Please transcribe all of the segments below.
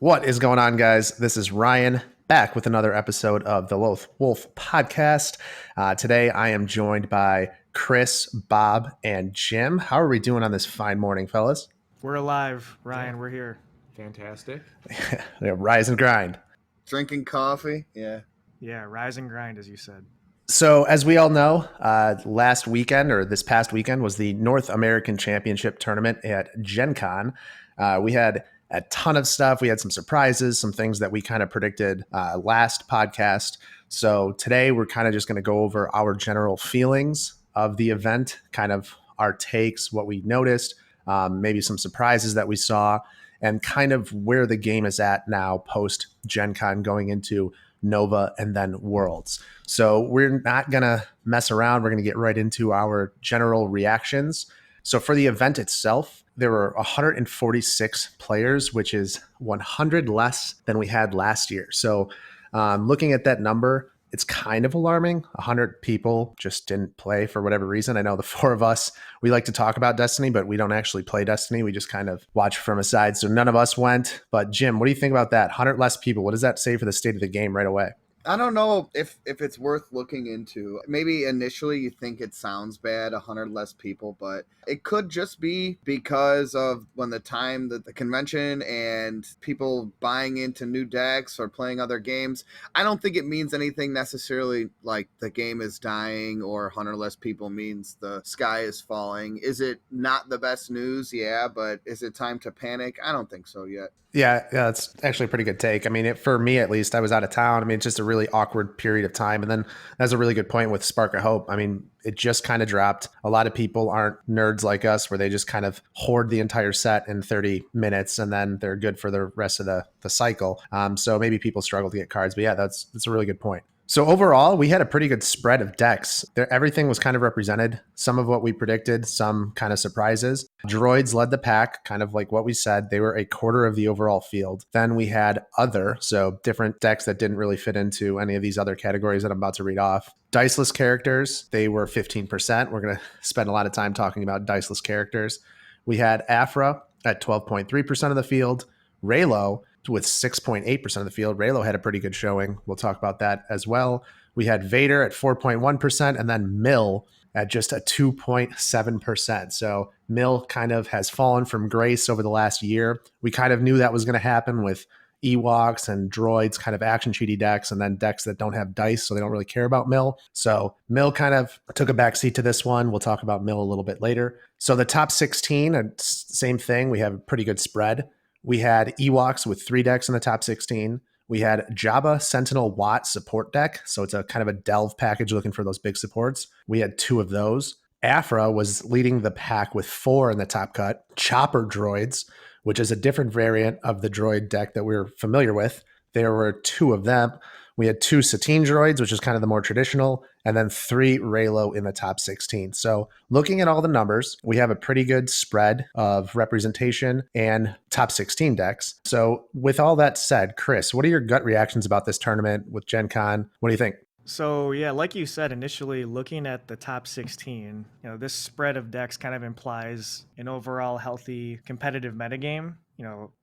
What is going on, guys? This is Ryan back with another episode of the Loth-Wolf Podcast. Today, I am joined by Chris, Bob, and Jim. How are we doing on this fine morning, fellas? We're alive, Ryan. We're here. Fantastic. Rise and grind. Drinking coffee. Yeah, rise and grind, as you said. So, as we all know, last weekend or this past weekend was the North American Championship tournament at GenCon. We had a ton of stuff. We had some surprises, some things that we kind of predicted last podcast. So today we're kind of just going to go over our general feelings of the event, kind of our takes, what we noticed, maybe some surprises that we saw, and kind of where the game is at now post GenCon going into Nova and then Worlds. So we're not going to mess around. We're going to get right into our general reactions. So for the event itself, there were 146 players, which is 100 less than we had last year. So looking at that number, it's kind of alarming. 100 people just didn't play for whatever reason. I know the four of us, we like to talk about Destiny, but we don't actually play Destiny. We just kind of watch from a side. So none of us went. But Jim, what do you think about that? 100 less people. What does that say for the state of the game right away? I don't know if it's worth looking into. Maybe initially you think it sounds bad, 100 less people, but it could just be because of when the time that the convention and people buying into new decks or playing other games. I don't think it means anything necessarily like the game is dying or 100 less people means the sky is falling. Is it not the best news? Yeah, but is it time to panic? I don't think so yet. Yeah, that's actually a pretty good take. I mean, for me at least, I was out of town. I mean, it's just a really awkward period of time. And then that's a really good point with Spark of Hope. I mean, it just kind of dropped. A lot of people aren't nerds like us where they just kind of hoard the entire set in 30 minutes and then they're good for the rest of the cycle. So maybe people struggle to get cards. But yeah, that's a really good point. So overall, we had a pretty good spread of decks. Everything was kind of represented. Some of what we predicted, some kind of surprises. Droids led the pack, kind of like what we said. They were a quarter of the overall field. Then we had other, so different decks that didn't really fit into any of these other categories that I'm about to read off. Diceless characters, they were 15%. We're going to spend a lot of time talking about diceless characters. We had Afra at 12.3% of the field. Raylo with 6.8% of the field. Raylo had a pretty good showing. We'll talk about that as well. We had Vader at 4.1% and then Mill at just a 2.7%. So Mill kind of has fallen from grace over the last year. We kind of knew that was going to happen with Ewoks and droids, kind of action cheaty decks, and then decks that don't have dice, so they don't really care about Mill. So Mill kind of took a backseat to this one. We'll talk about Mill a little bit later. So the top 16, same thing. We have a pretty good spread. We had Ewoks with 3 decks in the top 16. We had Jabba Sentinel Watt support deck. So it's a kind of a delve package looking for those big supports. We had 2 of those. Afra was leading the pack with 4 in the top cut. Chopper droids, which is a different variant of the droid deck that we're familiar with. There were 2 of them. We had 2 Satine droids, which is kind of the more traditional, and then 3 Raylo in the top 16. So looking at all the numbers, we have a pretty good spread of representation and top 16 decks. So with all that said, Chris, what are your gut reactions about this tournament with Gen Con? What do you think? So yeah, like you said, initially looking at the top 16, this spread of decks kind of implies an overall healthy competitive metagame.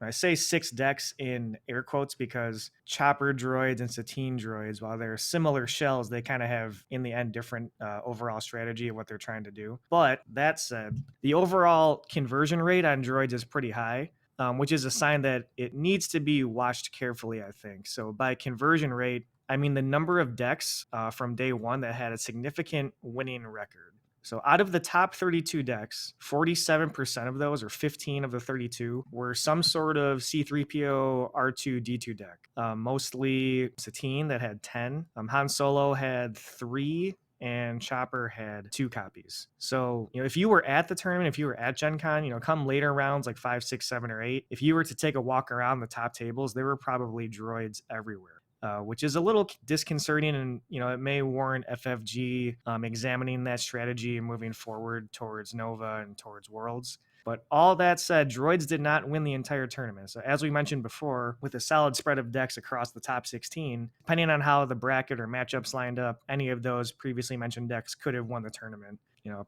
I say 6 decks in air quotes because chopper droids and Satine droids, while they're similar shells, they kind of have, in the end, different overall strategy of what they're trying to do. But that said, the overall conversion rate on droids is pretty high, which is a sign that it needs to be watched carefully, I think. So by conversion rate, I mean the number of decks from day one that had a significant winning record. So out of the top 32 decks, 47% of those, or 15 of the 32, were some sort of C-3PO R2-D2 deck. Mostly Satine that had 10. Han Solo had 3. And Chopper had 2 copies. So, if you were at the tournament, if you were at Gen Con, come later rounds like 5, 6, 7, or 8, if you were to take a walk around the top tables, there were probably droids everywhere. Which is a little disconcerting, and it may warrant FFG examining that strategy and moving forward towards Nova and towards Worlds. But all that said, droids did not win the entire tournament. So as we mentioned before, with a solid spread of decks across the top 16, depending on how the bracket or matchups lined up, any of those previously mentioned decks could have won the tournament.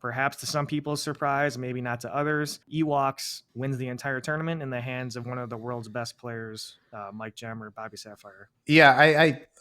Perhaps to some people's surprise, maybe not to others, Ewoks wins the entire tournament in the hands of one of the world's best players, Mike Gem or Bobby Sapphire. Yeah,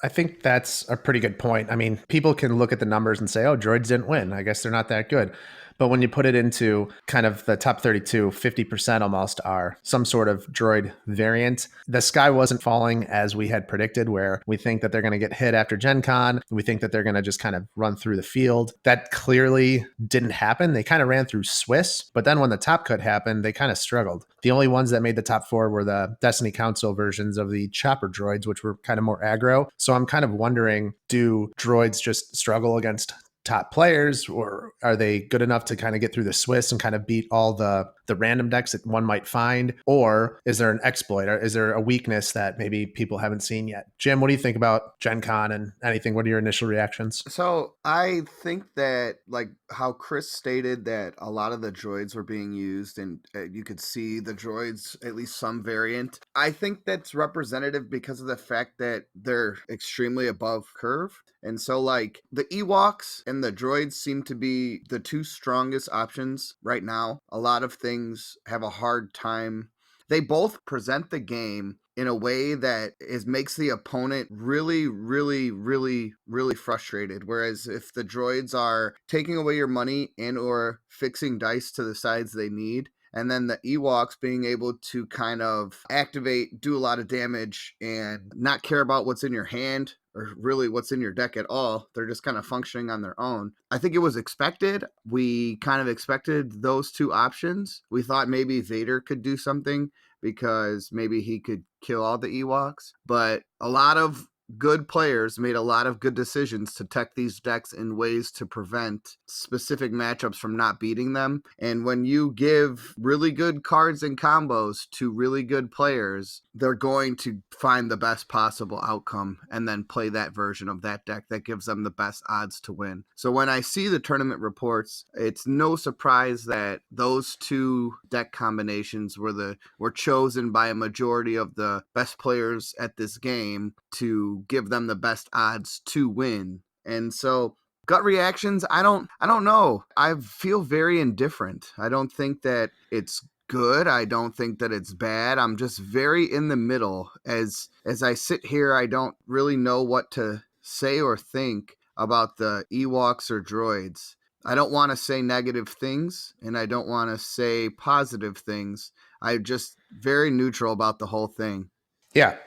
I think that's a pretty good point. I mean, people can look at the numbers and say, oh, droids didn't win. I guess they're not that good. But when you put it into kind of the top 32, 50% almost are some sort of droid variant. The sky wasn't falling as we had predicted, where we think that they're going to get hit after Gen Con. We think that they're going to just kind of run through the field. That clearly didn't happen. They kind of ran through Swiss, but then when the top cut happened, they kind of struggled. The only ones that made the top 4 were the Destiny Council versions of the chopper droids, which were kind of more aggro. So I'm kind of wondering, do droids just struggle against top players, or are they good enough to kind of get through the Swiss and kind of beat all the random decks that one might find? Or is there an exploit, or is there a weakness that maybe people haven't seen yet? Jim, what do you think about Gen Con and anything? What are your initial reactions? So I think that, like how Chris stated, that a lot of the droids were being used, and you could see the droids, at least some variant. I think that's representative because of the fact that they're extremely above curve. And so, like, the Ewoks and the droids seem to be the two strongest options right now. A lot of things have a hard time. They both present the game in a way that makes the opponent really, really, really, really frustrated. Whereas if the droids are taking away your money and or fixing dice to the sides they need, and then the Ewoks being able to kind of activate, do a lot of damage, and not care about what's in your hand or really what's in your deck at all. They're just kind of functioning on their own. I think it was expected. We kind of expected those two options. We thought maybe Vader could do something because maybe he could kill all the Ewoks. But a lot of good players made a lot of good decisions to tech these decks in ways to prevent specific matchups from not beating them. And when you give really good cards and combos to really good players, they're going to find the best possible outcome and then play that version of that deck that gives them the best odds to win. So when I see the tournament reports, it's no surprise that those two deck combinations were chosen by a majority of the best players at this game to give them the best odds to win. And so gut reactions, I don't know. I feel very indifferent. I don't think that it's good. I don't think that it's bad. I'm just very in the middle. As I sit here, I don't really know what to say or think about the Ewoks or droids. I don't want to say negative things, and I don't want to say positive things. I'm just very neutral about the whole thing. Yeah.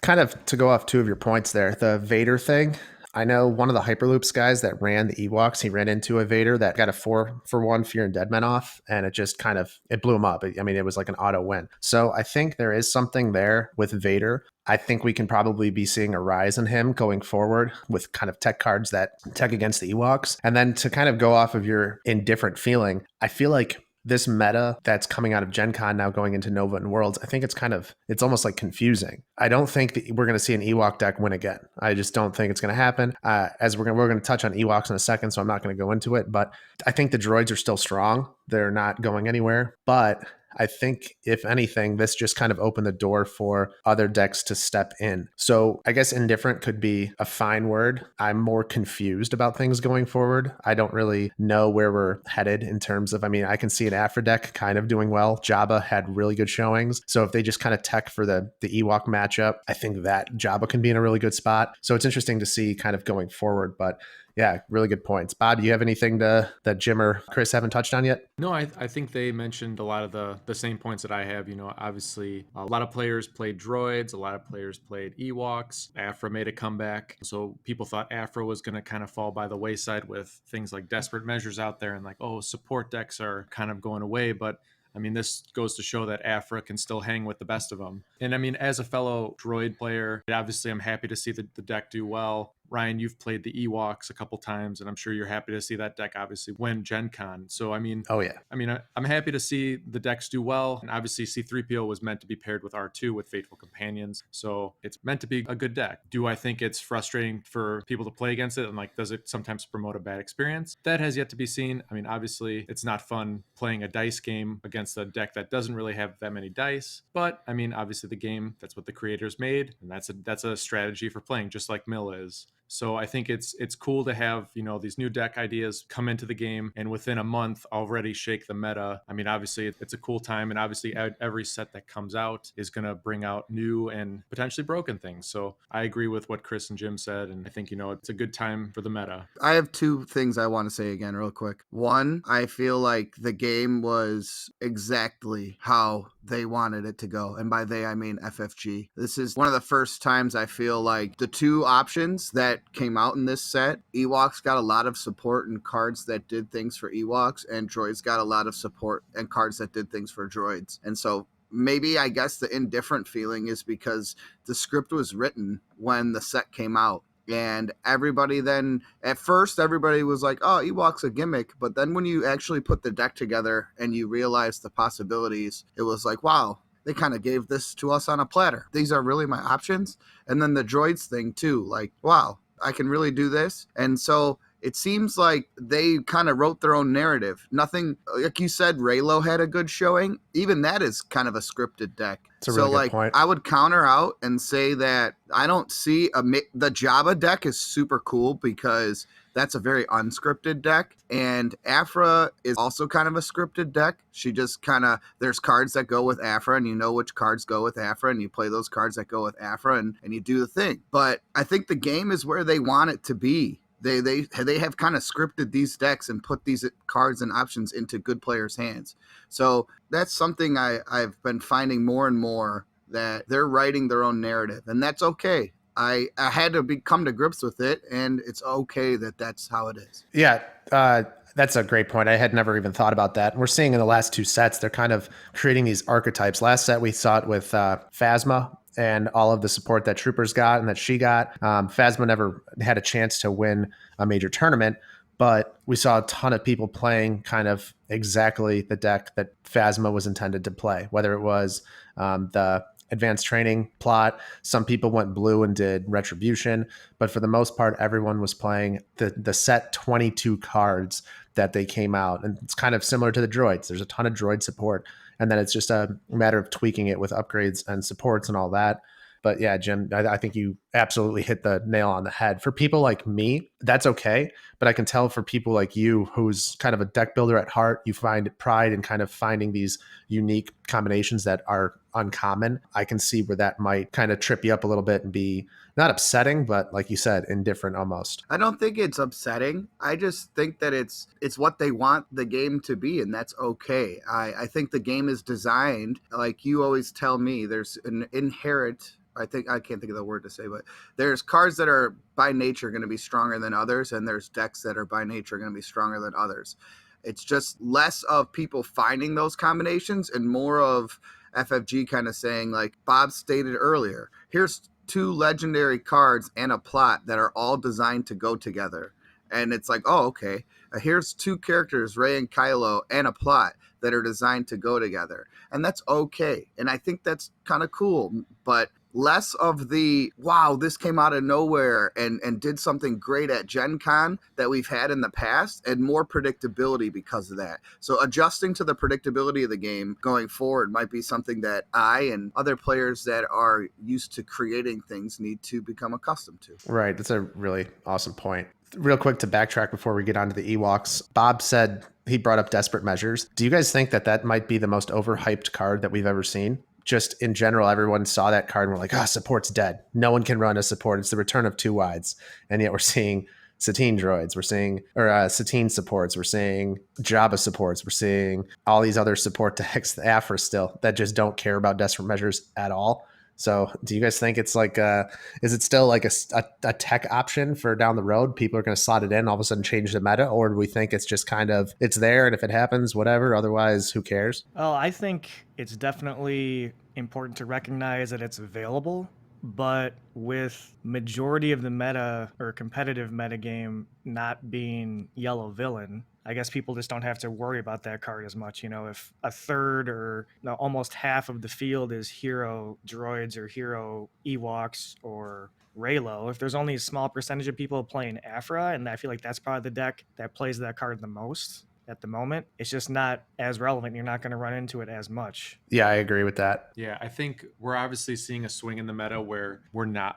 Kind of to go off two of your points there, the Vader thing. I know one of the Hyperloops guys that ran the Ewoks, he ran into a Vader that got a 4-for-1 Fear and Dead Men off, and it just kind of, it blew him up. I mean, it was like an auto win. So I think there is something there with Vader. I think we can probably be seeing a rise in him going forward with kind of tech cards that tech against the Ewoks. And then to kind of go off of your indifferent feeling, I feel like this meta that's coming out of Gen Con now going into Nova and Worlds, I think it's almost like confusing. I don't think that we're going to see an Ewok deck win again. I just don't think it's going to happen. As we're going to touch on Ewoks in a second, so I'm not going to go into it, but I think the droids are still strong. They're not going anywhere, but I think, if anything, this just kind of opened the door for other decks to step in. So I guess indifferent could be a fine word. I'm more confused about things going forward. I don't really know where we're headed in terms of, I mean, I can see an Afro deck kind of doing well. Jabba had really good showings. So if they just kind of tech for the Ewok matchup, I think that Jabba can be in a really good spot. So it's interesting to see kind of going forward, but yeah, really good points. Bob, do you have anything that Jim or Chris haven't touched on yet? No, I think they mentioned a lot of the same points that I have. Obviously, a lot of players played droids, a lot of players played Ewoks. Afra made a comeback. So people thought Afra was going to kind of fall by the wayside with things like desperate measures out there and like, oh, support decks are kind of going away. But I mean, this goes to show that Afra can still hang with the best of them. And I mean, as a fellow droid player, obviously I'm happy to see the deck do well. Ryan, you've played the Ewoks a couple times, and I'm sure you're happy to see that deck obviously win Gen Con. So, I mean, oh yeah. I mean, I'm happy to see the decks do well. And obviously C-3PO was meant to be paired with R2 with Faithful Companions. So it's meant to be a good deck. Do I think it's frustrating for people to play against it? And like, does it sometimes promote a bad experience? That has yet to be seen. I mean, obviously it's not fun playing a dice game against a deck that doesn't really have that many dice. But I mean, obviously the game, that's what the creators made. And that's a strategy for playing, just like Mill is. So I think it's cool to have, these new deck ideas come into the game and within a month already shake the meta. I mean, obviously it's a cool time, and obviously every set that comes out is going to bring out new and potentially broken things. So I agree with what Chris and Jim said, and I think, it's a good time for the meta. I have two things I want to say again, real quick. One, I feel like the game was exactly how they wanted it to go. And by they, I mean FFG. This is one of the first times I feel like the two options that came out in this set, Ewoks got a lot of support and cards that did things for Ewoks, and droids got a lot of support and cards that did things for droids. And so maybe I guess the indifferent feeling is because the script was written when the set came out. And everybody then, at first, everybody was like, oh, Ewok's a gimmick. But then when you actually put the deck together and you realize the possibilities, it was like, wow, they kind of gave this to us on a platter. These are really my options. And then the droids thing too, like, wow, I can really do this. And so it seems like they kind of wrote their own narrative. Nothing, like you said, Raylo had a good showing. Even that is kind of a scripted deck. It's a really good point. I would counter out and say that I don't see the Jabba deck is super cool because that's a very unscripted deck. And Afra is also kind of a scripted deck. She just kind of, there's cards that go with Afra, and you know which cards go with Afra, and you play those cards that go with Afra, and you do the thing. But I think the game is where they want it to be. They have kind of scripted these decks and put these cards and options into good players' hands. So that's something I've been finding more and more, that they're writing their own narrative, and that's okay. I had to come to grips with it, and it's okay that that's how it is. Yeah, that's a great point. I had never even thought about that. And we're seeing in the last two sets, they're kind of creating these archetypes. Last set, we saw it with Phasma and all of the support that Troopers got and that she got. Phasma never had a chance to win a major tournament, but we saw a ton of people playing kind of exactly the deck that Phasma was intended to play, whether it was the advanced training plot. Some people went blue and did Retribution, but for the most part, everyone was playing the set 22 cards that they came out. And it's kind of similar to the droids. There's a ton of droid support, and then it's just a matter of tweaking it with upgrades and supports and all that. But yeah, Jim, I think you absolutely hit the nail on the head. For people like me, that's okay. But I can tell for people like you, who's kind of a deck builder at heart, you find pride in kind of finding these unique combinations that are uncommon. I can see where that might kind of trip you up a little bit and be not upsetting, but like you said, indifferent almost. I don't think it's upsetting. I just think that it's what they want the game to be, and that's okay. I think the game is designed, like you always tell me, there's an inherent, I can't think of the word to say, but there's cards that are by nature going to be stronger than others, and there's decks that are by nature going to be stronger than others. It's just less of people finding those combinations and more of FFG kind of saying, like Bob stated earlier, here's two legendary cards and a plot that are all designed to go together. And it's like, oh, okay, here's two characters, Rey and Kylo, and a plot that are designed to go together. And that's okay. And I think that's kind of cool. But less of the, wow, this came out of nowhere and did something great at GenCon that we've had in the past, and more predictability because of that. So adjusting to the predictability of the game going forward might be something that I and other players that are used to creating things need to become accustomed to. Right. That's a really awesome point. Real quick to backtrack before we get on to the Ewoks, Bob said he brought up Desperate Measures. Do you guys think that might be the most overhyped card that we've ever seen? Just in general, everyone saw that card and we're like, support's dead. No one can run a support. It's the return of two wides. And yet we're seeing Satine droids. We're seeing, Satine supports. We're seeing Jabba supports. We're seeing all these other support decks, the Afra still, that just don't care about Desperate Measures at all. So do you guys think it's like, is it still like a tech option for down the road? People are going to slot it in, all of a sudden change the meta? Or do we think it's just kind of, it's there, and if it happens, whatever, otherwise, who cares? Well, I think it's definitely important to recognize that it's available, but with majority of the meta or competitive meta game not being yellow villain, I guess people just don't have to worry about that card as much. If a third or almost half of the field is hero droids or hero Ewoks or Raylo, if there's only a small percentage of people playing Afra, and I feel like that's probably the deck that plays that card the most, at the moment. It's just not as relevant. You're not going to run into it as much. Yeah, I agree with that. Yeah, I think we're obviously seeing a swing in the meta where we're not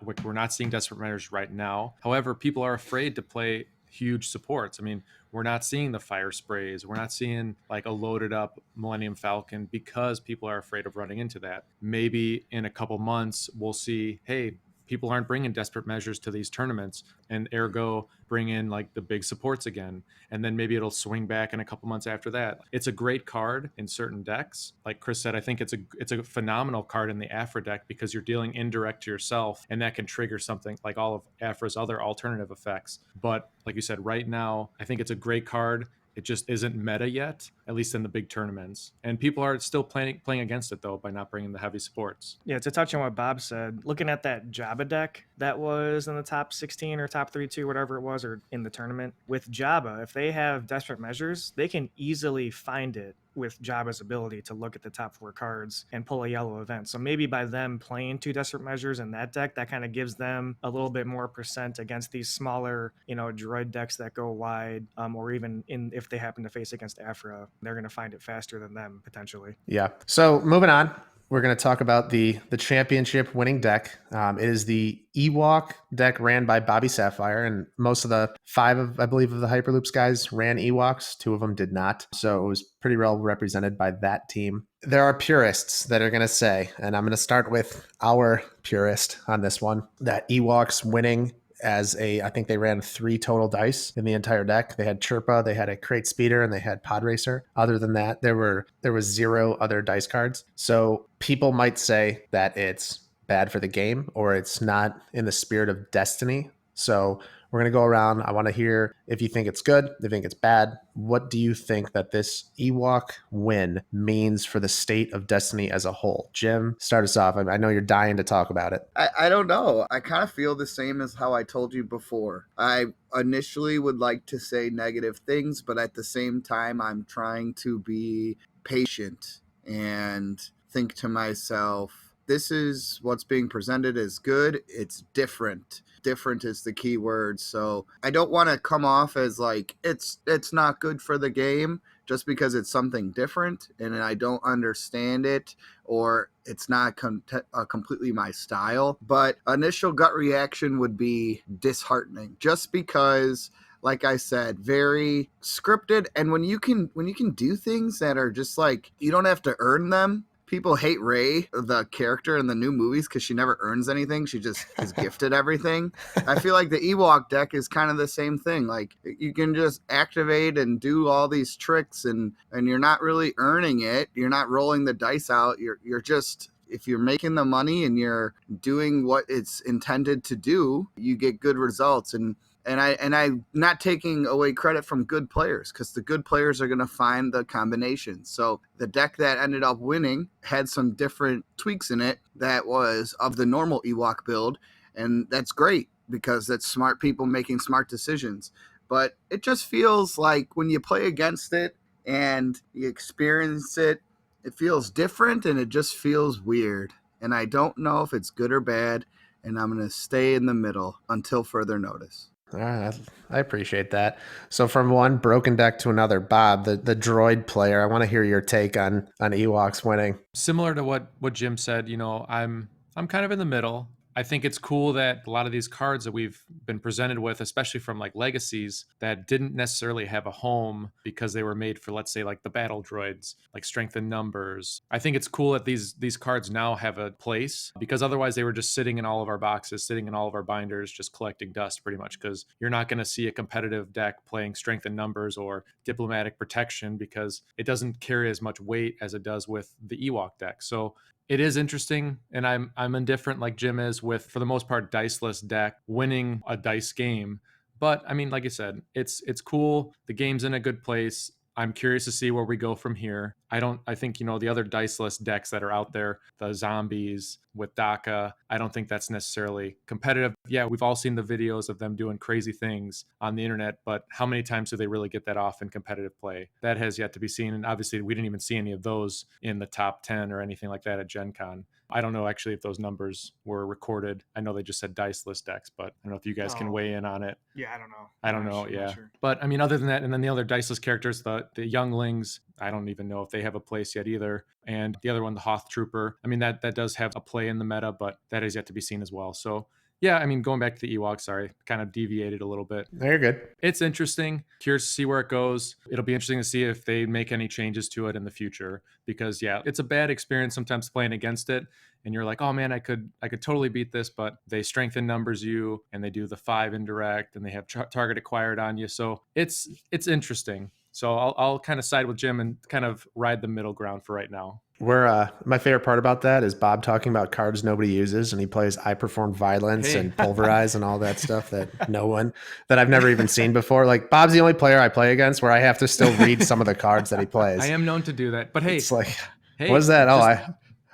seeing desperate measures right now. However, people are afraid to play huge supports. I mean, we're not seeing the fire sprays. We're not seeing like a loaded up Millennium Falcon because people are afraid of running into that. Maybe in a couple months we'll see, hey, people aren't bringing desperate measures to these tournaments, and ergo bring in like the big supports again, and then maybe it'll swing back in a couple months after that. It's a great card in certain decks. Like Chris said, I think it's a phenomenal card in the Afra deck because you're dealing indirect to yourself, and that can trigger something like all of Afra's other alternative effects. But like you said, right now, I think it's a great card. It just isn't meta yet, at least in the big tournaments. And people are still playing against it, though, by not bringing the heavy supports. Yeah, to touch on what Bob said, looking at that Jabba deck that was in the top 16 or top 32, whatever it was, or in the tournament, with Jabba, if they have desperate measures, they can easily find it with Jabba's ability to look at the top 4 cards and pull a yellow event. So maybe by them playing 2 desperate measures in that deck, that kind of gives them a little bit more percent against these smaller, droid decks that go wide, or even if they happen to face against Afra, they're going to find it faster than them potentially. Yeah. So moving on, we're going to talk about the championship winning deck. It is the Ewok deck ran by Bobby Sapphire, and most of the 5 of, I believe, of the Hyperloops guys ran Ewoks. 2 of them did not. So it was pretty well represented by that team. There are purists that are going to say, and I'm going to start with our purist on this one, that Ewoks winning I think they ran 3 total dice in the entire deck. They had Chirpa, they had a Crate Speeder, and they had Pod Racer. Other than that, there was 0 other dice cards. So people might say that it's bad for the game or it's not in the spirit of Destiny. So we're going to go around. I want to hear if you think it's good, if you think it's bad. What do you think that this Ewok win means for the state of Destiny as a whole? Jim, start us off. I know you're dying to talk about it. I don't know. I kind of feel the same as how I told you before. I initially would like to say negative things, but at the same time, I'm trying to be patient and think to myself, this is what's being presented as good. It's different. Different is the key word. So I don't want to come off as like it's not good for the game just because it's something different and I don't understand it or it's not completely my style. But initial gut reaction would be disheartening just because, like I said, very scripted. And when you can do things that are just like, you don't have to earn them. People hate Rey, the character in the new movies, because she never earns anything. She just is gifted everything. I feel like the Ewok deck is kind of the same thing. Like, you can just activate and do all these tricks, and you're not really earning it. You're not rolling the dice out. You're just, if you're making the money and you're doing what it's intended to do, you get good results. And I'm not taking away credit from good players because the good players are going to find the combinations. So the deck that ended up winning had some different tweaks in it that was of the normal Ewok build. And that's great because that's smart people making smart decisions. But it just feels like when you play against it and you experience it, it feels different and it just feels weird. And I don't know if it's good or bad. And I'm going to stay in the middle until further notice. All right, I appreciate that. So from one broken deck to another, Bob, the droid player, I want to hear your take on Ewoks winning. Similar to what Jim said, I'm kind of in the middle. I think it's cool that a lot of these cards that we've been presented with, especially from like legacies that didn't necessarily have a home because they were made for, let's say, like the battle droids, like strength in numbers. I think it's cool that these cards now have a place because otherwise they were just sitting in all of our boxes, sitting in all of our binders, just collecting dust pretty much because you're not going to see a competitive deck playing strength in numbers or diplomatic protection because it doesn't carry as much weight as it does with the Ewok deck. So it is interesting, and I'm indifferent like Jim is with, for the most part, diceless deck winning a dice game. But I mean, like I said, it's cool. The game's in a good place. I'm curious to see where we go from here. I think, the other diceless decks that are out there, the zombies with DACA, I don't think that's necessarily competitive. Yeah, we've all seen the videos of them doing crazy things on the internet, but how many times do they really get that off in competitive play? That has yet to be seen. And obviously, we didn't even see any of those in the top 10 or anything like that at Gen Con. I don't know actually if those numbers were recorded. I know they just said diceless decks, but I don't know if you guys can weigh in on it. Yeah, I don't know. I don't know. Yeah. Sure. But I mean, other than that, and then the other diceless characters, the younglings, I don't even know if they have a place yet either. And the other one, the Hoth Trooper, I mean, that does have a play in the meta, but that is yet to be seen as well. So yeah, I mean, going back to the Ewoks, sorry, kind of deviated a little bit. No, you're good. It's interesting. Curious to see where it goes. It'll be interesting to see if they make any changes to it in the future, because yeah, it's a bad experience sometimes playing against it. And you're like, oh man, I could totally beat this, but they strengthen numbers you, and they do the 5 indirect, and they have target acquired on you. So it's interesting. So I'll kind of side with Jim and kind of ride the middle ground for right now. My favorite part about that is Bob talking about cards nobody uses, and he plays I Perform Violence and Pulverize and all that stuff that that I've never even seen before. Like, Bob's the only player I play against where I have to still read some of the cards that he plays. I am known to do that, but hey, it's like, what is that?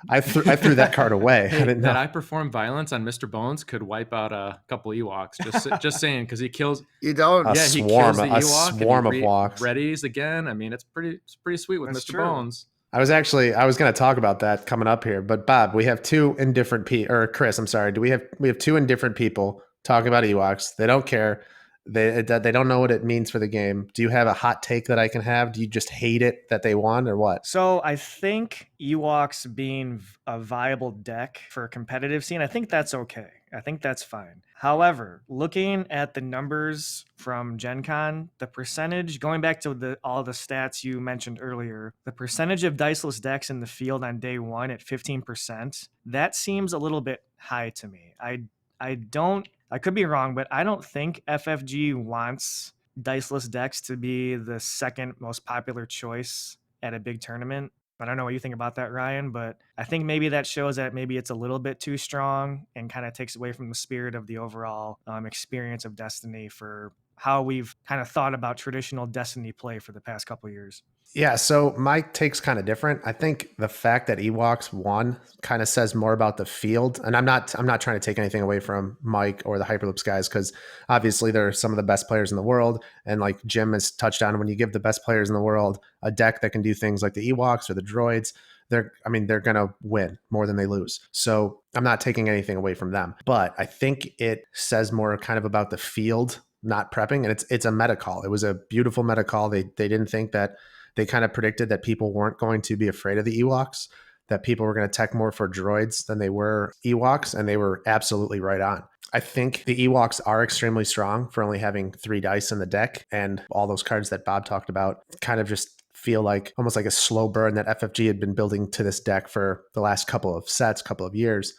I threw that card away. Hey, I didn't know. That I Perform Violence on Mr. Bones could wipe out a couple Ewoks. Just saying, because he kills. You don't. He kills the Ewok swarm of walks. Readies again. I mean, it's pretty sweet with That's Mr. true. Bones. I was going to talk about that coming up here, but Bob, we have two indifferent Chris, I'm sorry. We have two indifferent people talking about Ewoks. They don't care. They don't know what it means for the game. Do you have a hot take that I can have? Do you just hate it that they won, or what? So I think Ewoks being a viable deck for a competitive scene, I think that's okay. I think that's fine. However, looking at the numbers from Gen Con, the percentage, going back to all the stats you mentioned earlier, the percentage of diceless decks in the field on day one at 15%, that seems a little bit high to me. I could be wrong, but I don't think FFG wants diceless decks to be the second most popular choice at a big tournament. I don't know what you think about that, Ryan, but I think maybe that shows that maybe it's a little bit too strong and kind of takes away from the spirit of the overall experience of Destiny for how we've kind of thought about traditional Destiny play for the past couple of years. Yeah, so my take's kind of different. I think the fact that Ewoks won kind of says more about the field. And I'm not trying to take anything away from Mike or the Hyperloops guys, because obviously they're some of the best players in the world. And like Jim has touched on, when you give the best players in the world a deck that can do things like the Ewoks or the droids, they're going to win more than they lose. So I'm not taking anything away from them. But I think it says more kind of about the field not prepping. And it's a meta call. It was a beautiful meta call. They didn't think that. They kind of predicted that people weren't going to be afraid of the Ewoks, that people were going to tech more for droids than they were Ewoks, and they were absolutely right on. I think the Ewoks are extremely strong for only having 3 dice in the deck, and all those cards that Bob talked about kind of just feel like almost like a slow burn that FFG had been building to this deck for the last couple of years.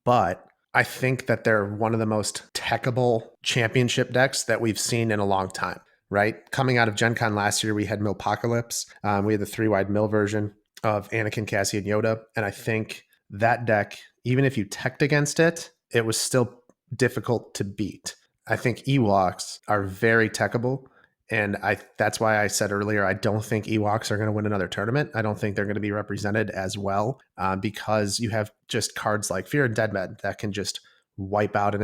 But I think that they're one of the most techable championship decks that we've seen in a long time. Right? Coming out of Gen Con last year, we had Millpocalypse. We had the 3-wide mill version of Anakin, Cassian, Yoda. And I think that deck, even if you teched against it, it was still difficult to beat. I think Ewoks are very techable. And that's why I said earlier, I don't think Ewoks are going to win another tournament. I don't think they're going to be represented as well because you have just cards like Fear and Deadman that can just wipe out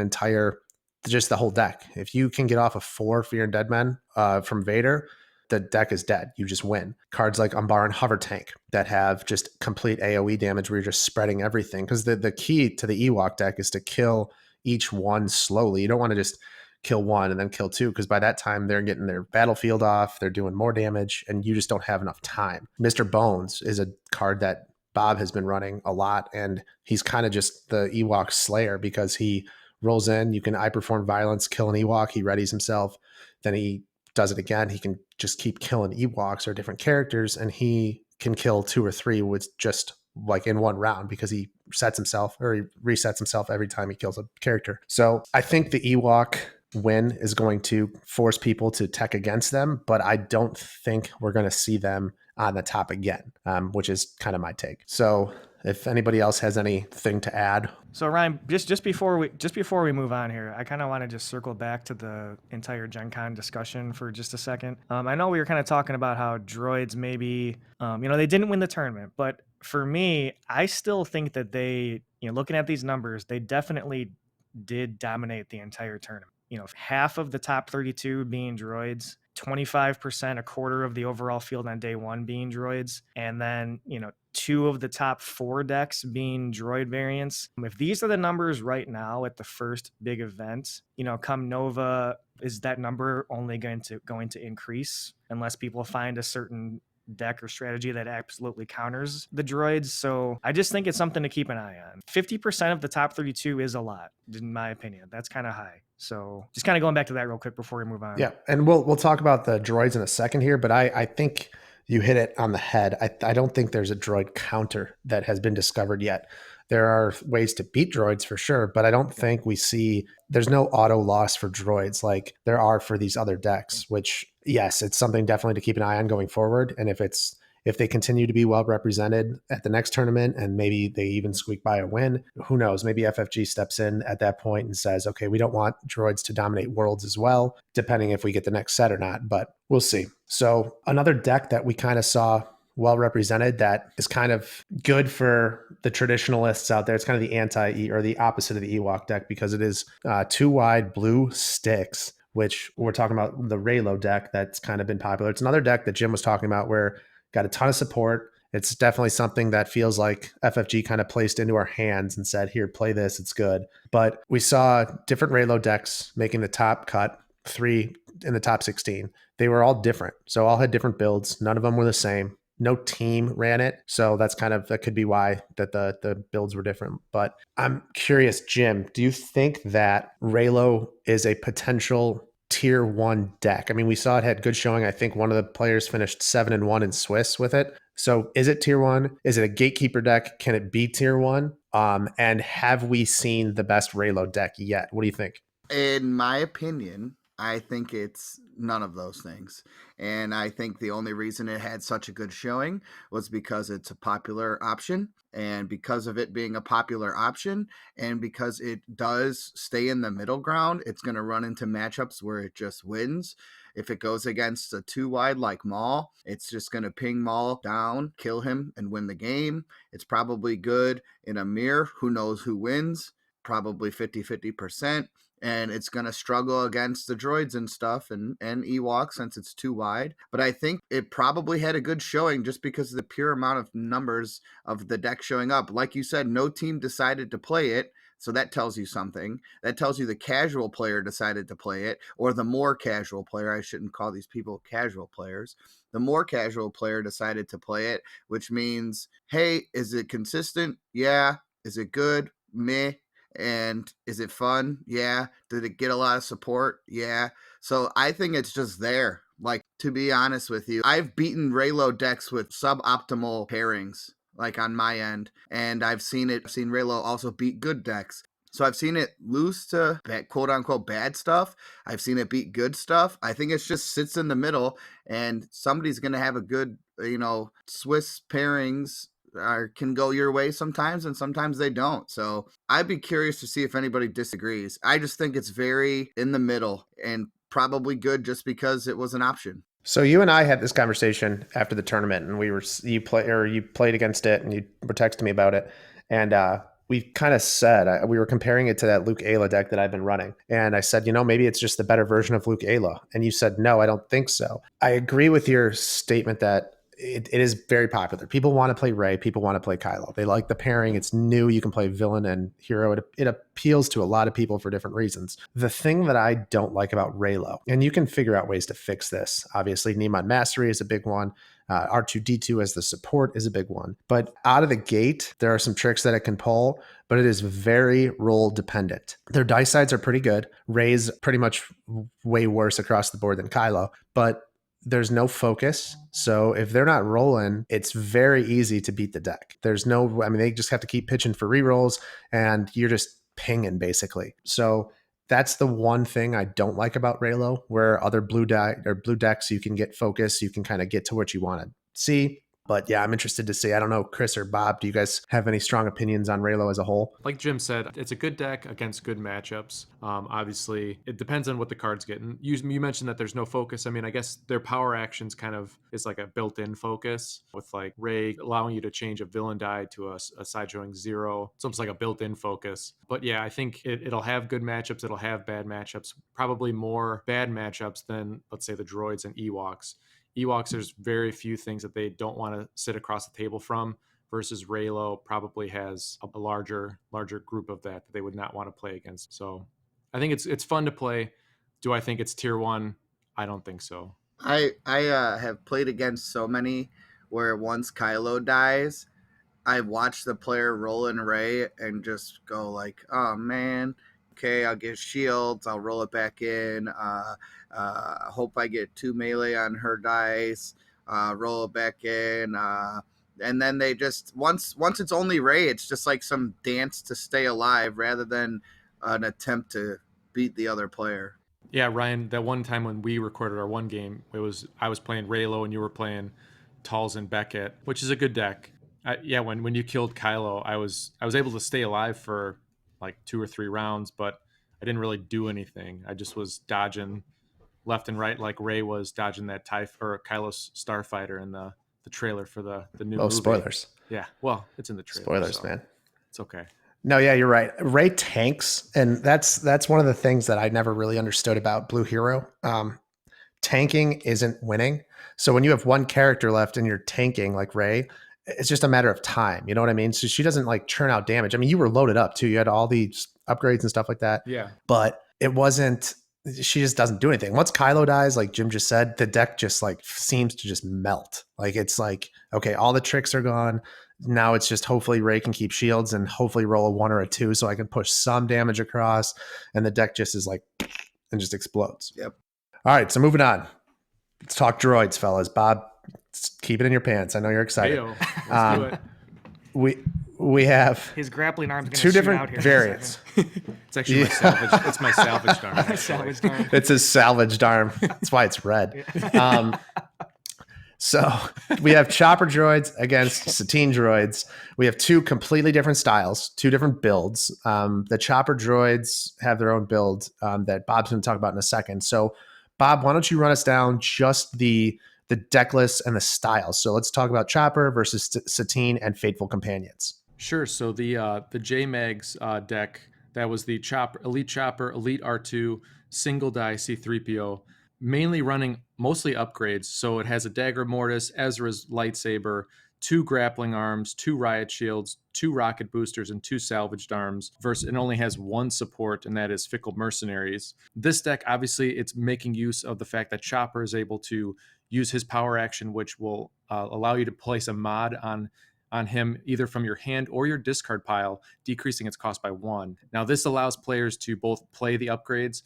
just the whole deck. If you can get off of 4 Fear and Deadmen from Vader, the deck is dead. You just win. Cards like Umbaran Hover Tank that have just complete AoE damage where you're just spreading everything. Because the key to the Ewok deck is to kill each one slowly. You don't want to just kill one and then kill 2, because by that time they're getting their battlefield off, they're doing more damage, and you just don't have enough time. Mr. Bones is a card that Bob has been running a lot, and he's kind of just the Ewok slayer because he rolls in, you can I Perform Violence, kill an Ewok, he readies himself, then he does it again. He can just keep killing Ewoks or different characters, and he can kill 2 or 3 with just like in one round because he resets himself every time he kills a character. So I think the Ewok win is going to force people to tech against them, but I don't think we're going to see them on the top again, which is kind of my take. So if anybody else has anything to add. So Ryan, just before we move on here, I kind of want to just circle back to the entire Gen Con discussion for just a second. I know we were kind of talking about how droids maybe, they didn't win the tournament, but for me, I still think that they, looking at these numbers, they definitely did dominate the entire tournament. Half of the top 32 being droids, 25%, a quarter of the overall field on day one being droids, and then, 2 of the top 4 decks being droid variants. If these are the numbers right now at the first big event, come Nova, is that number only going to increase unless people find a certain deck or strategy that absolutely counters the droids? So I just think it's something to keep an eye on. 50% of the top 32 is a lot, in my opinion. That's kind of high. So just kind of going back to that real quick before we move on. Yeah, and we'll talk about the droids in a second here, but I think you hit it on the head. I don't think there's a droid counter that has been discovered yet. There are ways to beat droids for sure, but I don't think there's no auto loss for droids like there are for these other decks, which, yes, it's something definitely to keep an eye on going forward. And if they continue to be well represented at the next tournament and maybe they even squeak by a win, who knows? Maybe FFG steps in at that point and says, okay, we don't want droids to dominate worlds as well, depending if we get the next set or not, but we'll see. So another deck that we kind of saw well represented that is kind of good for the traditionalists out there. It's kind of the or the opposite of the Ewok deck because it is 2 wide blue sticks, which we're talking about the Raylo deck that's kind of been popular. It's another deck that Jim was talking about where got a ton of support. It's definitely something that feels like FFG kind of placed into our hands and said, here, play this. It's good. But we saw different Raylo decks making the top cut, 3 in the top 16. They were all different. So all had different builds. None of them were the same. No team ran it. So that could be why that the builds were different. But I'm curious, Jim, do you think that Raylo is a potential tier 1 deck? I mean, we saw it had good showing. I think one of the players finished 7-1 in Swiss with it. So is it tier 1? Is it a gatekeeper deck? Can it be tier 1? And have we seen the best Raylo deck yet? What do you think? In my opinion, I think it's none of those things. And I think the only reason it had such a good showing was because it's a popular option. And because of it being a popular option, and because it does stay in the middle ground, it's going to run into matchups where it just wins. If it goes against a 2 wide like Maul, it's just going to ping Maul down, kill him, and win the game. It's probably good in a mirror. Who knows who wins? Probably 50%. And it's going to struggle against the droids and stuff and Ewoks since it's 2 wide. But I think it probably had a good showing just because of the pure amount of numbers of the deck showing up. Like you said, no team decided to play it. So that tells you something. That tells you the casual player decided to play it, or the more casual player. I shouldn't call these people casual players. The more casual player decided to play it, which means, hey, is it consistent? Yeah. Is it good? Meh. And is it fun? Yeah. Did it get a lot of support? Yeah. So I think it's just there. Like, to be honest with you, I've beaten Raylo decks with suboptimal pairings, like on my end. And I've seen Raylo also beat good decks. So I've seen it lose to quote unquote bad stuff. I've seen it beat good stuff. I think it just sits in the middle and somebody's going to have a good, Swiss pairings can go your way sometimes and sometimes they don't. So I'd be curious to see if anybody disagrees. I just think it's very in the middle and probably good just because it was an option. So you and I had this conversation after the tournament, and you played against it, and you were texting me about it, and we kind of said we were comparing it to that Luke Ayla deck that I've been running, and I said, maybe it's just the better version of Luke Ayla, and you said no, I don't think so. I agree with your statement that it is very popular. People want to play Rey. People want to play Kylo. They like the pairing. It's new. You can play villain and hero. It appeals to a lot of people for different reasons. The thing that I don't like about Raylo, and you can figure out ways to fix this. Obviously, Nemon Mastery is a big one. R2-D2 as the support is a big one. But out of the gate, there are some tricks that it can pull, but it is very role dependent. Their dice sides are pretty good. Rey's pretty much way worse across the board than Kylo, but there's no focus. So if they're not rolling, it's very easy to beat the deck. They just have to keep pitching for rerolls and you're just pinging basically. So that's the one thing I don't like about Raylo, where other blue decks, you can get focus, you can kind of get to what you want to see. But yeah, I'm interested to see. I don't know, Chris or Bob, do you guys have any strong opinions on Raylo as a whole? Like Jim said, it's a good deck against good matchups. Obviously, it depends on what the card's getting. You mentioned that there's no focus. I mean, I guess their power actions kind of is like a built-in focus with like Ray allowing you to change a villain die to a side showing 0. It's almost like a built-in focus. But yeah, I think it'll have good matchups. It'll have bad matchups. Probably more bad matchups than, let's say, the droids and Ewoks. Ewoks, there's very few things that they don't want to sit across the table from, versus Raylo probably has a larger group of that they would not want to play against. So I think it's fun to play. Do I think it's tier 1? I don't think so. I have played against so many where once Kylo dies, I watch the player roll in Ray and just go like, oh man, okay, I'll get shields, I'll roll it back in. Hope I get 2 melee on her dice. Roll it back in. And then they just once it's only Ray, it's just like some dance to stay alive rather than an attempt to beat the other player. Yeah, Ryan, that one time when we recorded our one game, I was playing Raylo and you were playing Talzin Beckett, which is a good deck. When you killed Kylo, I was able to stay alive for like 2 or 3 rounds, but I didn't really do anything. I just was dodging left and right like Ray was dodging that Kylo's Starfighter in the trailer for the new movie. Spoilers. Yeah, well, it's in the trailer. Spoilers, so man. It's okay. No, yeah, you're right. Ray tanks, and that's one of the things that I never really understood about Blue Hero. Tanking isn't winning. So when you have one character left and you're tanking like Ray, it's just a matter of time. You know what I mean? So she doesn't like churn out damage. I mean, you were loaded up too. You had all these upgrades and stuff like that. Yeah. But it wasn't, she just doesn't do anything. Once Kylo dies, like Jim just said, the deck just like seems to just melt. Like it's like, okay, all the tricks are gone. Now it's just hopefully Ray can keep shields and hopefully roll a 1 or a 2 so I can push some damage across. And the deck just is like, and just explodes. Yep. All right, so moving on. Let's talk droids, fellas. Bob, keep it in your pants. I know you're excited. Heyo, let's do it. We have His grappling arm's going to 2 shoot different out here. variants. It's actually my salvage. It's my salvaged arm. actually. Salvaged arm. It's his salvaged arm. That's why it's red. So we have chopper droids against Satine droids. We have 2 completely different styles, 2 different builds. The chopper droids have their own build that Bob's going to talk about in a second. So Bob, why don't you run us down just the deck list and the styles? So let's talk about chopper versus Satine and Fateful Companions. Sure. So the J-Mags deck, that was the Elite Chopper, Elite R2, single die C-3PO, mainly running mostly upgrades. So it has a Dagger Mortis, Ezra's lightsaber, 2 grappling arms, 2 riot shields, 2 rocket boosters, and 2 salvaged arms. Versus it only has 1 support, and that is Fickle Mercenaries. This deck, obviously, it's making use of the fact that Chopper is able to use his power action, which will allow you to place a mod on him either from your hand or your discard pile, decreasing its cost by 1. Now, this allows players to both play the upgrades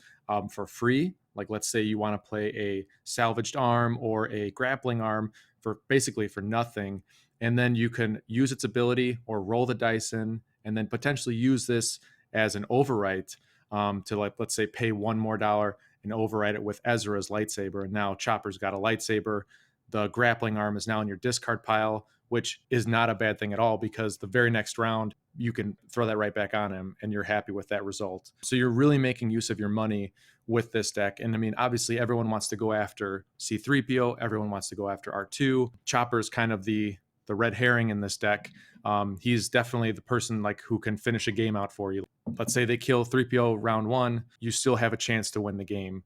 for free. Like, let's say you want to play a salvaged arm or a grappling arm for basically for nothing. And then you can use its ability or roll the dice in and then potentially use this as an overwrite to, like, let's say pay $1 more and overwrite it with Ezra's lightsaber. And now Chopper's got a lightsaber. The grappling arm is now in your discard pile, which is not a bad thing at all, because the very next round you can throw that right back on him and you're happy with that result. So you're really making use of your money with this deck. And I mean, obviously everyone wants to go after C-3PO. Everyone wants to go after R2. Chopper's kind of the red herring in this deck. He's definitely the person like who can finish a game out for you. Let's say they kill 3PO round 1, you still have a chance to win the game.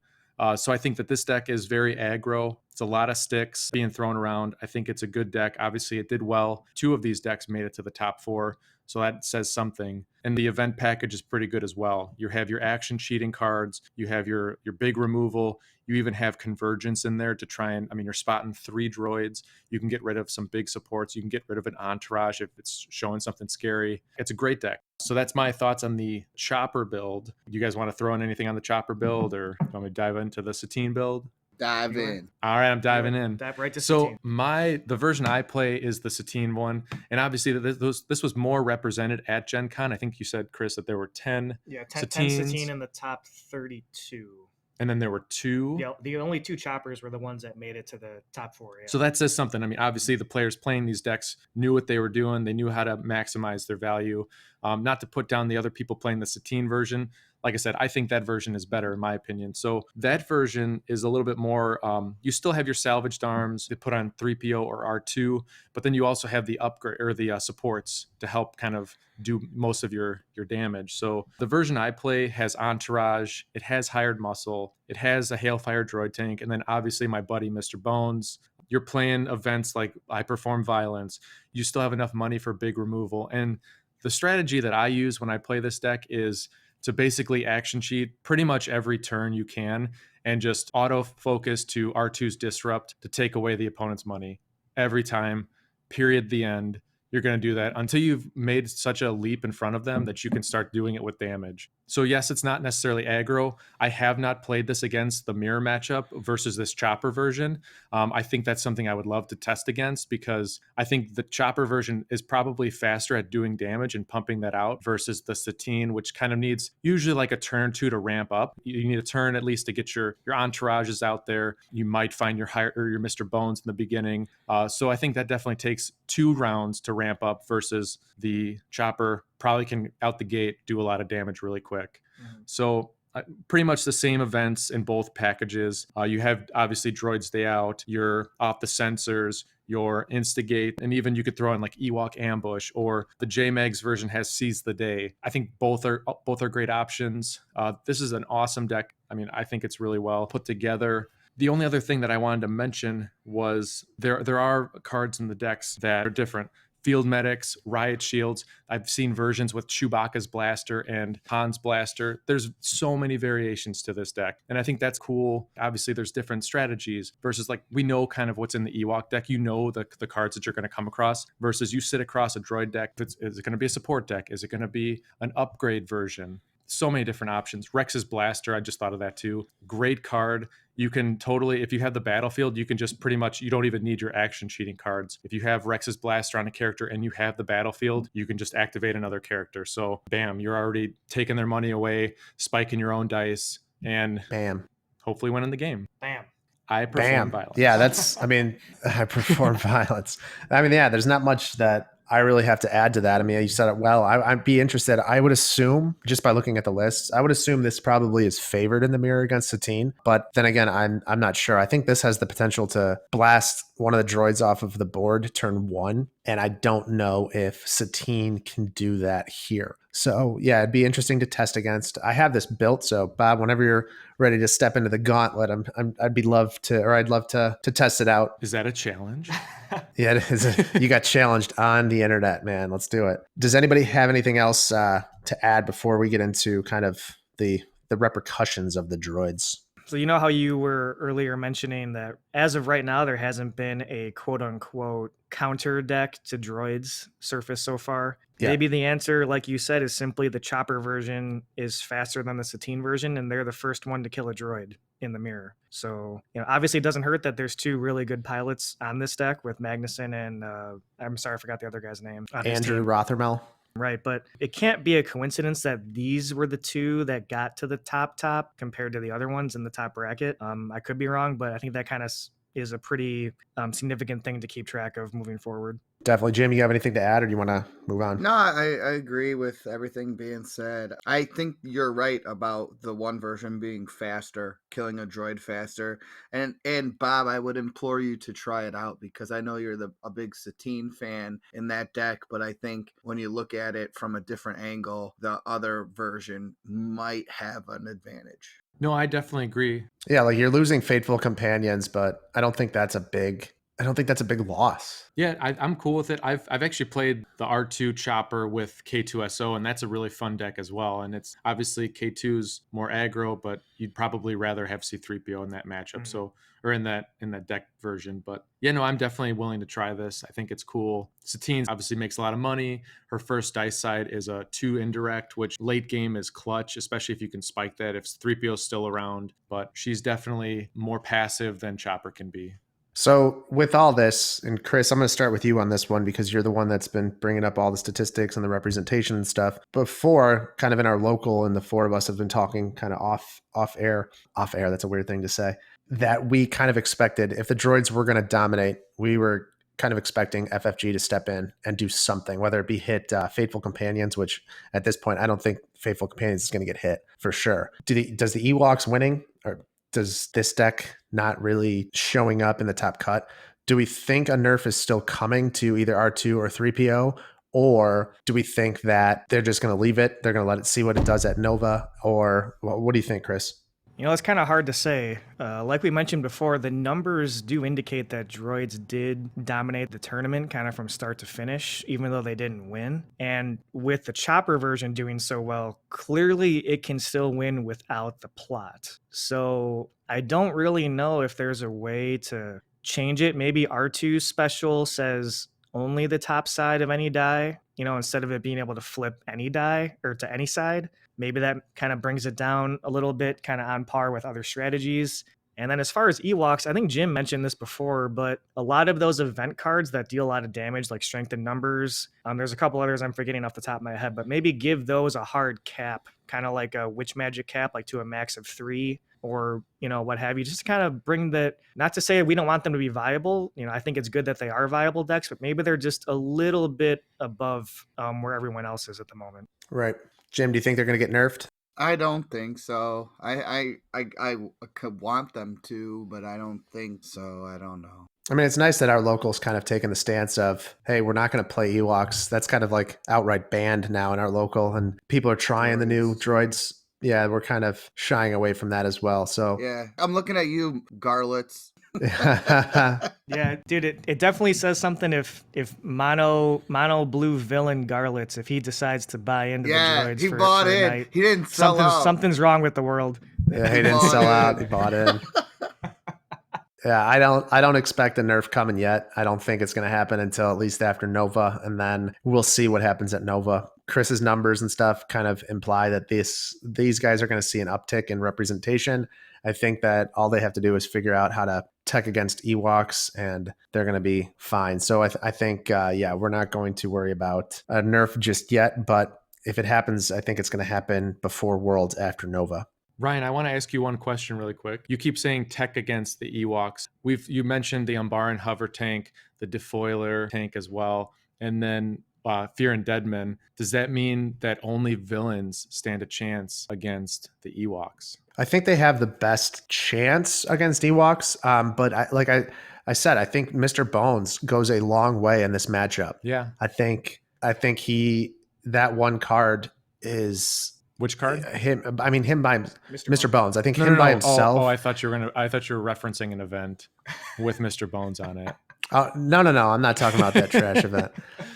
So I think that this deck is very aggro. It's a lot of sticks being thrown around. I think it's a good deck. Obviously, it did well. 2 of these decks made it to the top 4, so that says something. And the event package is pretty good as well. You have your action cheating cards. You have your big removal. You even have convergence in there to try and, I mean, you're spotting 3 droids. You can get rid of some big supports. You can get rid of an entourage if it's showing something scary. It's a great deck. So that's my thoughts on the chopper build. Do you guys want to throw in anything on the chopper build, or want me to dive into the Satine build? Dive in. All right, I'm diving in. Dive right to So Satine. the version I play is the Satine one, and obviously this was more represented at Gen Con. I think you said, Chris, that there were 10 Yeah, 10 Satines. Satine in the top 32. and then there were two. The only two choppers were the ones that made it to the top 4. Yeah. So that says something. I mean, obviously the players playing these decks knew what they were doing. They knew how to maximize their value. Not to put down the other people playing the Satine version. Like I said, I think that version is better in my opinion. So that version is a little bit more, you still have your salvaged arms to put on 3PO or R2, but then you also have the upgrade or the supports to help kind of do most of your damage. So the version I play has Entourage, it has Hired Muscle, it has a Hailfire droid tank, and then obviously my buddy Mr. Bones. You're playing events like I Perform Violence. You still have enough money for big removal. And the strategy that I use when I play this deck is to basically action cheat pretty much every turn you can and just auto focus to R2's Disrupt to take away the opponent's money every time, period, the end. You're going to do that until you've made such a leap in front of them that you can start doing it with damage. So yes, it's not necessarily aggro. I have not played this against the mirror matchup versus this chopper version. I think that's something I would love to test against because I think the chopper version is probably faster at doing damage and pumping that out versus the Satine, which kind of needs usually like a turn 2 to ramp up. You need a turn at least to get your entourages out there. You might find your Mr. Bones in the beginning. So I think that definitely takes 2 rounds to ramp up versus the chopper probably can out the gate do a lot of damage really quick. So pretty much the same events in both packages. You have obviously Droids Day Out, your Off the Sensors, your Instigate, and even you could throw in like Ewok Ambush, or the JMags version has Seize the Day. I think both are great options. This is an awesome deck. I mean, I think it's really well put together. The only other thing that I wanted to mention was there are cards in the decks that are different. Field Medics, Riot Shields. I've seen versions with Chewbacca's Blaster and Han's Blaster. There's so many variations to this deck. And I think that's cool. Obviously, there's different strategies versus like we know kind of what's in the Ewok deck. You know the cards that you're going to come across versus you sit across a droid deck. Is it going to be a support deck? Is it going to be an upgrade version? So many different options. Rex's Blaster, I just thought of that too. Great card. You can totally, if you have the battlefield, you can just pretty much, you don't even need your action cheating cards. If you have Rex's Blaster on a character and you have the battlefield, you can just activate another character. So bam, you're already taking their money away, spiking your own dice, and bam, hopefully winning the game. Bam. I perform violence. Yeah, that's, I mean, I perform violence. I mean, yeah, there's not much that I really have to add to that. I mean, you said it well. I'd be interested. I would assume, just by looking at the lists, I would assume this probably is favored in the mirror against Satine. But then again, I'm not sure. I think this has the potential to blast one of the droids off of the board turn 1. And I don't know if Satine can do that here. So yeah, it'd be interesting to test against. I have this built. So Bob, whenever you're ready to step into the gauntlet, I'd love to test it out. Is that a challenge? Yeah, it is. You got challenged on the internet, man. Let's do it. Does anybody have anything else to add before we get into kind of the repercussions of the droids? So you know how you were earlier mentioning that as of right now, there hasn't been a quote unquote counter deck to droids surface so far. Yeah. Maybe the answer, like you said, is simply the chopper version is faster than the Satine version, and they're the first one to kill a droid in the mirror. So, you know, obviously it doesn't hurt that there's 2 really good pilots on this deck with Magnuson and I'm sorry, I forgot the other guy's name. Andrew Rothermel. Right, but it can't be a coincidence that these were the 2 that got to the top compared to the other ones in the top bracket. I could be wrong, but I think that kind of is a pretty significant thing to keep track of moving forward. Definitely. Jim, you have anything to add or do you want to move on? No, I agree with everything being said. I think you're right about the one version being faster, killing a droid faster. And Bob, I would implore you to try it out because I know you're a big Satine fan in that deck, but I think when you look at it from a different angle, the other version might have an advantage. No, I definitely agree. Yeah, like you're losing faithful companions, but I don't think that's a big loss. Yeah, I'm cool with it. I've actually played the R2 chopper with K2SO, and that's a really fun deck as well. And it's obviously K2's more aggro, but you'd probably rather have C3PO in that matchup. So, or in that deck version. But yeah, no, I'm definitely willing to try this. I think it's cool. Satine obviously makes a lot of money. Her first dice side is a 2 indirect, which late game is clutch, especially if you can spike that if 3PO is still around. But she's definitely more passive than Chopper can be. So with all this, and Chris, I'm going to start with you on this one because you're the one that's been bringing up all the statistics and the representation and stuff. Before, kind of in our local, and the four of us have been talking kind of off air. That's a weird thing to say. That we kind of expected if the droids were going to dominate, we were kind of expecting FFG to step in and do something, whether it be hit Faithful Companions, which at this point I don't think Faithful Companions is going to get hit for sure. Does the Ewoks winning, or does this deck not really showing up in the top cut? Do we think a nerf is still coming to either R2 or 3PO? Or do we think that they're just going to leave it? They're going to let it see what it does at Nova? Or what do you think, Chris? It's kind of hard to say. Like we mentioned before, the numbers do indicate that droids did dominate the tournament kind of from start to finish, even though they didn't win. And with the chopper version doing so well, clearly it can still win without the plot. So I don't really know if there's a way to change it. Maybe R2's special says only the top side of any die, instead of it being able to flip any die or to any side. Maybe that kind of brings it down a little bit, kind of on par with other strategies. And then as far as Ewoks, I think Jim mentioned this before, but a lot of those event cards that deal a lot of damage, like Strength in Numbers, there's a couple others I'm forgetting off the top of my head, but maybe give those a hard cap, kind of like a Witch Magic cap, like to a max of 3 or, what have you, just to kind of bring that, not to say we don't want them to be viable. I think it's good that they are viable decks, but maybe they're just a little bit above where everyone else is at the moment. Right. Jim, do you think they're going to get nerfed? I don't think so. I could want them to, but I don't think so. I don't know. I mean, it's nice that our locals kind of taken the stance of, hey, we're not going to play Ewoks. That's kind of like outright banned now in our local, and people are trying the new droids. Yeah, we're kind of shying away from that as well. So yeah, I'm looking at you, Garlets. Yeah, dude, it definitely says something if mono blue villain Garlets, if he decides to buy into the droids. He bought in. Night, he didn't sell out. Something's wrong with the world. Yeah, he didn't sell out. He bought in. Yeah, I don't expect a nerf coming yet. I don't think it's going to happen until at least after Nova, and then we'll see what happens at Nova. Chris's numbers and stuff kind of imply that these guys are going to see an uptick in representation. I think that all they have to do is figure out how to tech against Ewoks, and they're going to be fine. So I think, we're not going to worry about a nerf just yet, but if it happens, I think it's going to happen before Worlds after Nova. Ryan, I want to ask you one question really quick. You keep saying tech against the Ewoks. You mentioned the Umbaran hover tank, the defoiler tank as well, and then Fear and Deadman. Does that mean that only villains stand a chance against the Ewoks? I think they have the best chance against Ewoks, but I said, I think Mr. Bones goes a long way in this matchup. Yeah, I think that one card is. Which card? Him by Mr. Bones. I think by himself. Oh, I thought you were referencing an event with Mr. Bones on it. No. I'm not talking about that trash event.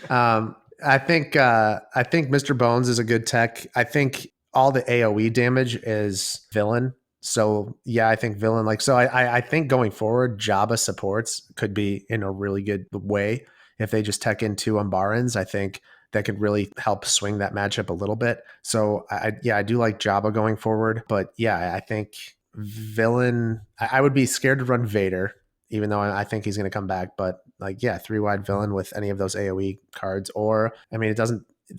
I think Mr. Bones is a good tech. I think all the AoE damage is villain. So yeah, I think villain. I think going forward, Jabba supports could be in a really good way if they just tech into Umbarans. I think that could really help swing that matchup a little bit. So I do like Jabba going forward, but yeah, I think villain, I would be scared to run Vader, even though I think he's going to come back, but 3-wide villain with any of those AoE cards, or,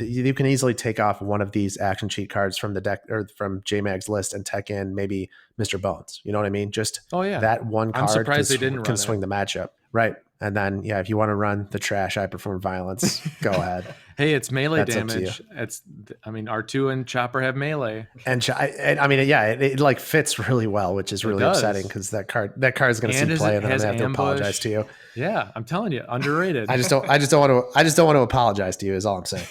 you can easily take off one of these action cheat cards from the deck or from JMag's list and tech in maybe Mr. Bones. You know what I mean? Just that one card. I'm surprised they didn't can swing the matchup. Right. And then, if you want to run the trash, I perform violence, go ahead. Hey, it's melee damage. R2 and Chopper have melee. And it fits really well, which is really upsetting because that card is going to see play and then I'm going to have to apologize to you. Yeah, I'm telling you, underrated. I just don't want to apologize to you is all I'm saying.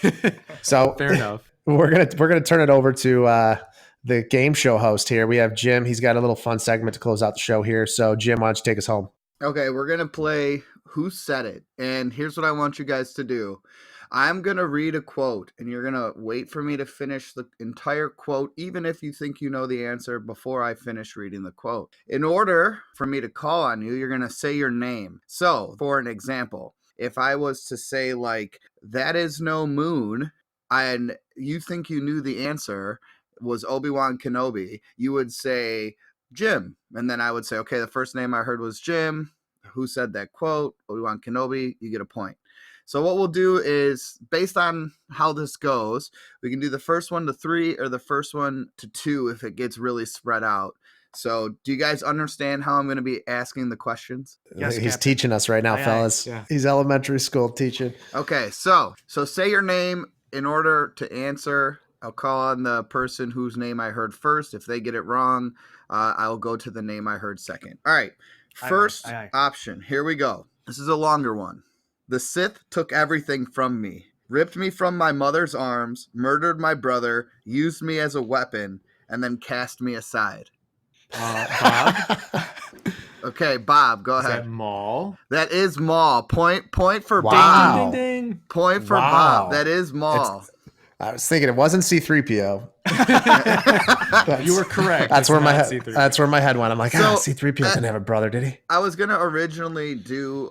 So fair enough. We're going to turn it over to the game show host here. We have Jim. He's got a little fun segment to close out the show here. So Jim, why don't you take us home? Okay, we're going to play Who Said It? And here's what I want you guys to do. I'm going to read a quote, and you're going to wait for me to finish the entire quote, even if you think you know the answer before I finish reading the quote. In order for me to call on you, you're going to say your name. So, for an example, if I was to say, that is no moon, and you think you knew the answer was Obi-Wan Kenobi, you would say Jim. And then I would say, okay, the first name I heard was Jim. who said that quote, Obi-Wan Kenobi, you get a point. So what we'll do is, based on how this goes, we can do the first one to 3 or the first one to 2 if it gets really spread out. So do you guys understand how I'm going to be asking the questions? Yes, He's Captain. teaching us right now, Aye, aye. fellas. Yeah. He's elementary school teaching. Okay, so say your name in order to answer. I'll call on the person whose name I heard first. If they get it wrong, I'll go to the name I heard second. All right, first Aye, aye. option. Here we go. This is a longer one. The Sith took everything from me, ripped me from my mother's arms, murdered my brother, used me as a weapon, and then cast me aside. Bob? Okay, Bob, go Is ahead. that Maul? That is Maul. Point for Wow. Bob. Ding, ding, ding. Point for Wow. Bob. That is Maul. I was thinking it wasn't C-3PO. You were correct. That's It's where my not head. C3. That's where my head went. I'm like, So, C-3PO didn't have a brother, did he? I was gonna originally do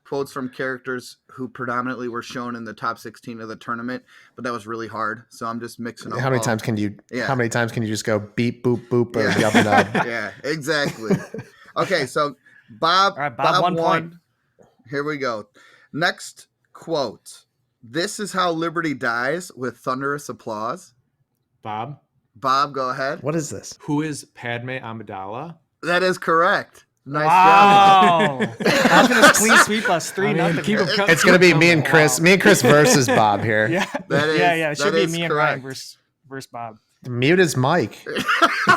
quotes from characters who predominantly were shown in the top 16 of the tournament, but that was really hard. So I'm just mixing up. How many all- times can you? Yeah. How many times can you just go beep boop boop or Yeah. yup nub? Yeah, exactly. Okay, so Bob. All right, Bob, 1 point. Here we go. Next quote. This is how liberty dies, with thunderous applause. Bob, Bob, go ahead. What is this? who is Padme Amidala? That is correct. Nice job. Wow. I was going to clean sweep us 3-0. keep 'em here. coming. It's gonna be me and Chris. Wow. Me and Chris versus Bob here. Yeah. That is- It should that be is me and Ryan correct. versus Bob. Mute his mic.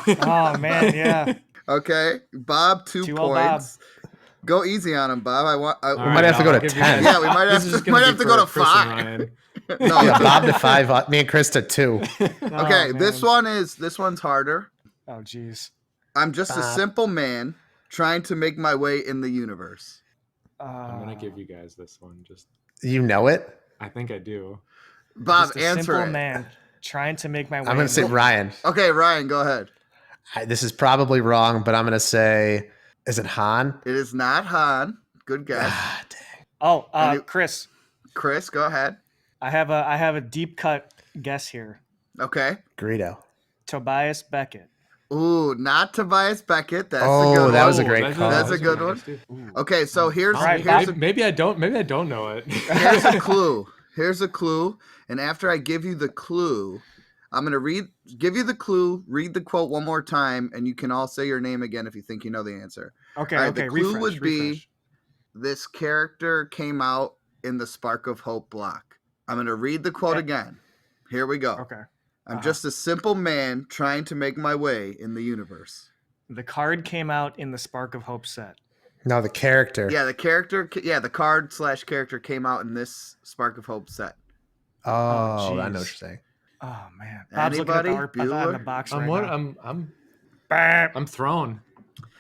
Oh, man. Yeah. Okay, Bob, 2 2-0 points. Go easy on him, Bob. All We might have to go I'll to give you 10. guys- Yeah, we might This have is to, just gonna might be have to for go to Chris and 5. Ryan. No, Yeah, Bob to 5. Me and Chris to 2. okay, Oh, this one's harder. Oh, jeez. I'm just a Bob. simple man trying to make my way in the universe. I'm gonna give you guys this one. Just, You know it. I think I do. Bob, Just a answer simple it. man trying to make my way. I'm gonna say Ryan. Okay, Ryan, go ahead. This is probably wrong, but I'm gonna say, is it Han? It is not Han. Good guess. Ah, dang. Oh, And you- Chris, Chris, go ahead. I have a deep cut guess here. Okay. Greedo. Tobias Beckett. Ooh, not Tobias Beckett. That's a Oh, good that one. was a great call. That's a good one. Okay, so here's All right, here's Bob. a, Maybe I don't. Maybe I don't know it. here's a clue. Here's a clue. And after I give you the clue, I'm gonna give you the clue, read the quote one more time, and you can all say your name again if you think you know the answer. Okay, All right, okay. the clue Refresh, would be refresh. this character came out in the Spark of Hope block. I'm gonna read the quote Okay. again. Here we go. Okay. I'm just a simple man trying to make my way in the universe. The card came out in the Spark of Hope set. No, the character. Yeah, the character. Yeah, the card / character came out in this Spark of Hope set. Oh, I know jeez. what you're saying. Oh man. Bob's looking Anybody? at the art on the Bueller? box I'm right what? now. I'm thrown.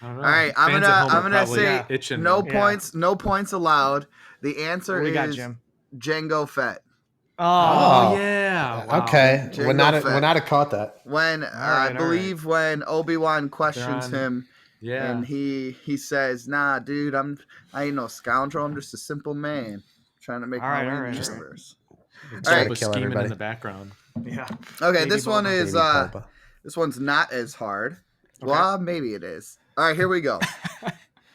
I don't know. All right, I'm Fans at home are gonna probably say itching. no Yeah. points. No points allowed. The answer What we got, is Jim? Jango Fett. Oh, Oh, Oh. yeah. Wow. Okay, Jango would not Fett. have caught that. When I right, believe when Obi-Wan questions on- him, Yeah. and he says, "Nah, dude, I ain't no scoundrel. I'm just a simple man trying to make All my right, way all in right, the all right. universe." Job Trying to was kill scheming everybody. in the background. yeah. Okay, Baby this one Boba. is Baby Boba. this one's not as hard. Okay. Well, maybe it is. All right, here we go.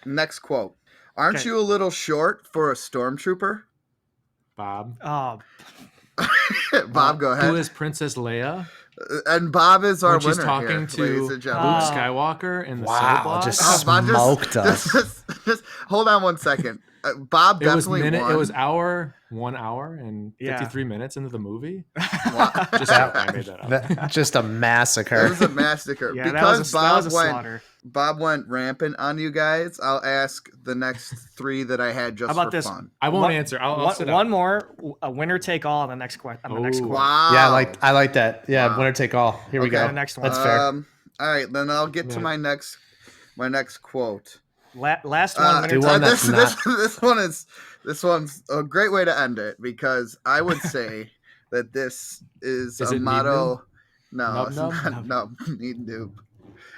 Next quote. Aren't Okay. you a little short for a stormtrooper? Bob. Oh, Bob, go ahead. Who is Princess Leia? And Bob is our When she's winner talking here, to ladies and Luke gentlemen. Oh. Skywalker in the Wow, cell block. just Oh, Bob, smoked us. just hold on one second. Bob It was definitely won. It was 1 hour and Yeah. 53 minutes into the movie. Wow. Just I made that up. Just a It massacre. was a massacre. yeah. Because that was a slaughter. Bob went rampant on you guys, I'll ask the next 3 that I had just How about for this? fun. I won't One- answer. I'll One, sit one out. more, a winner take all on the next question. On the next Oh. question. Wow. Yeah, I like that. Yeah, Wow. winner take all. Here we Okay. go. The next one. That's fair. All right, then I'll get to Yeah. my next quote. Last one, winner do take one all. that's This one's a great way to end it because I would say that this is Is a it motto. No, Nub it's nub? not nub. Need noob.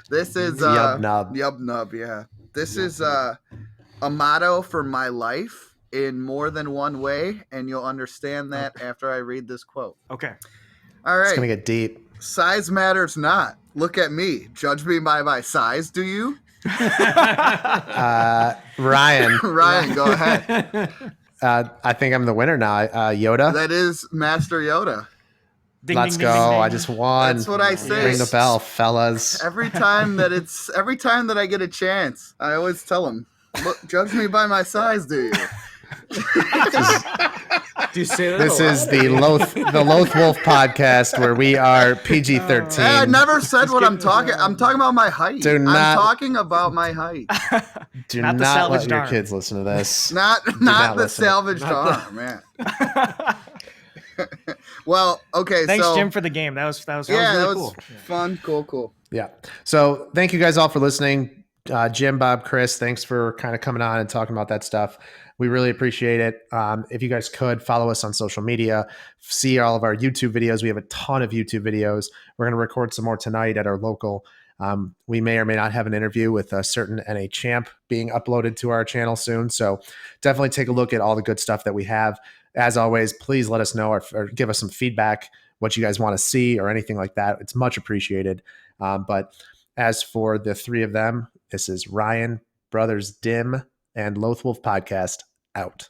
This is Yub nub. Yub nub. Yeah, this Yub is a motto for my life in more than one way, and you'll understand that after I read this quote. Okay. All It's gonna right, get deep. size matters not. Look at me. Judge me by my size, do you? Ryan, Ryan, go ahead. I think I'm the winner now. Yoda, That is Master Yoda. Ding, let's ding, go. ding, ding, ding. I just won. That's what I say. Ring the bell, fellas. Every time that I get a chance, I always tell them, "Look, judge me by my size, do you?" Do you say that? This a lot? is the Loth-Wolf podcast where we are PG-13. Hey, I never said what I'm talking. I'm talking about my height. Do not- I'm talking about my height, Do Not not, the let salvaged your arm. kids listen to this. not not the listen. salvaged arm, man. Well, okay. Thanks, so, Jim, for the game. That was yeah, really that was cool. fun. Cool. Yeah. So thank you guys all for listening. Jim, Bob, Chris, thanks for kind of coming on and talking about that stuff. We really appreciate it. If you guys could follow us on social media, see all of our YouTube videos. We have a ton of YouTube videos. We're going to record some more tonight at our local. We may or may not have an interview with a certain NA champ being uploaded to our channel soon. So definitely take a look at all the good stuff that we have. As always, please let us know or give us some feedback, what you guys want to see or anything like that. It's much appreciated. But as for the three of them, this is Ryan, Brothers Dimm, and Loth-Wolf Podcast out.